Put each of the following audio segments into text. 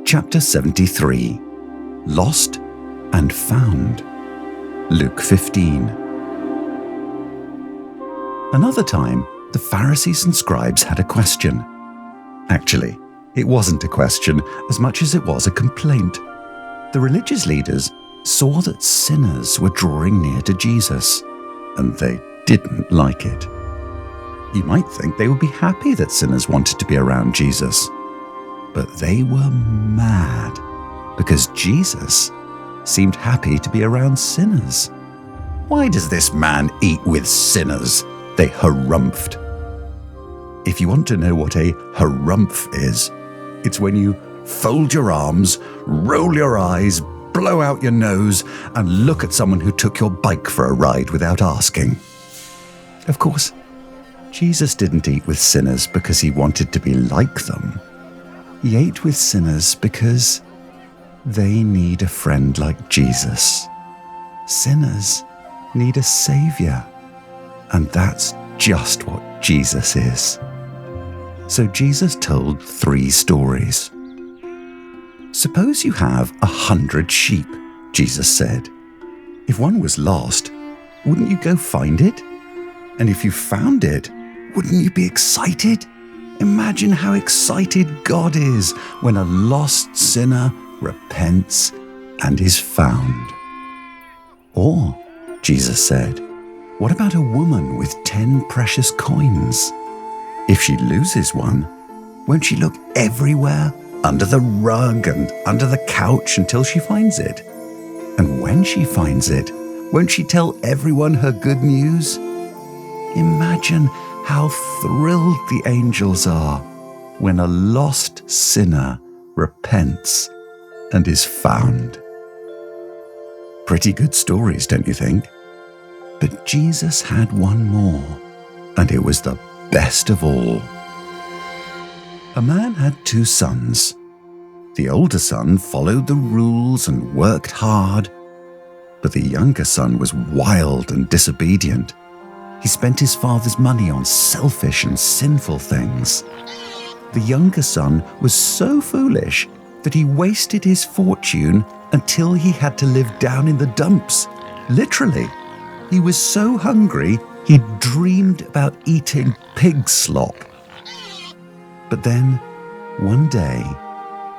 chapter 73, Lost and Found. Luke 15. Another time, the Pharisees and scribes had a question. Actually, it wasn't a question as much as it was a complaint. The religious leaders saw that sinners were drawing near to Jesus, and they didn't like it. You might think they would be happy that sinners wanted to be around Jesus, but they were mad because Jesus seemed happy to be around sinners. "Why does this man eat with sinners?" they harumphed. If you want to know what a harumph is, it's when you fold your arms, roll your eyes, blow out your nose, and look at someone who took your bike for a ride without asking. Of course, Jesus didn't eat with sinners because he wanted to be like them. He ate with sinners because they need a friend like Jesus. Sinners need a savior, and that's just what Jesus is. So Jesus told 3 stories. "Suppose you have 100 sheep," Jesus said. "If one was lost, wouldn't you go find it? And if you found it, wouldn't you be excited? Imagine how excited God is when a lost sinner repents and is found." Or, Jesus said, what about a woman with 10 precious coins? If she loses one, won't she look everywhere, under the rug and under the couch until she finds it? And when she finds it, won't she tell everyone her good news? Imagine how thrilled the angels are when a lost sinner repents and is found. Pretty good stories, don't you think? But Jesus had one more, and it was the best of all. A man had 2 sons. The older son followed the rules and worked hard, but the younger son was wild and disobedient. He spent his father's money on selfish and sinful things. The younger son was so foolish that he wasted his fortune until he had to live down in the dumps. Literally, he was so hungry he dreamed about eating pig slop. But then, one day,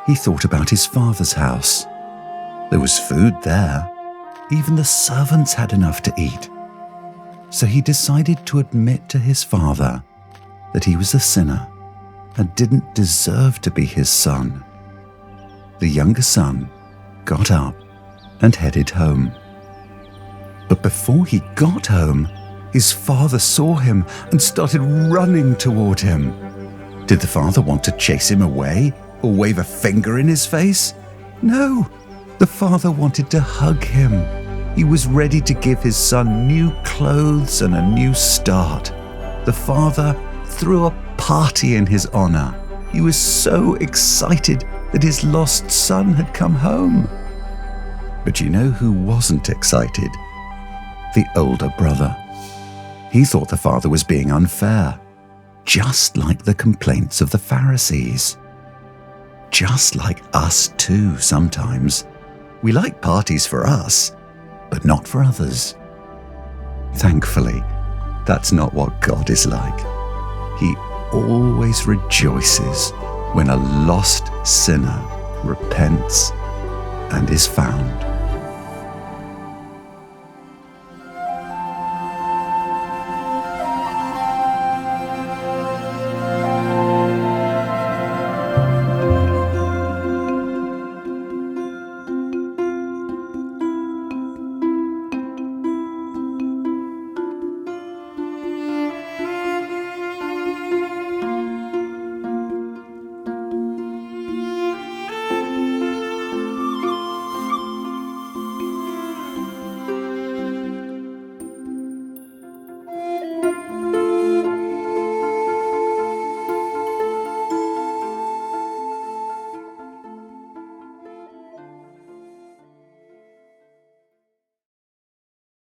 he thought about his father's house. There was food there. Even the servants had enough to eat. So he decided to admit to his father that he was a sinner and didn't deserve to be his son. The younger son got up and headed home. But before he got home, his father saw him and started running toward him. Did the father want to chase him away or wave a finger in his face? No, the father wanted to hug him. He was ready to give his son new clothes and a new start. The father threw a party in his honor. He was so excited that his lost son had come home. But you know who wasn't excited? The older brother. He thought the father was being unfair, just like the complaints of the Pharisees. Just like us too sometimes. We like parties for us, but not for others. Thankfully, that's not what God is like. He always rejoices when a lost sinner repents and is found.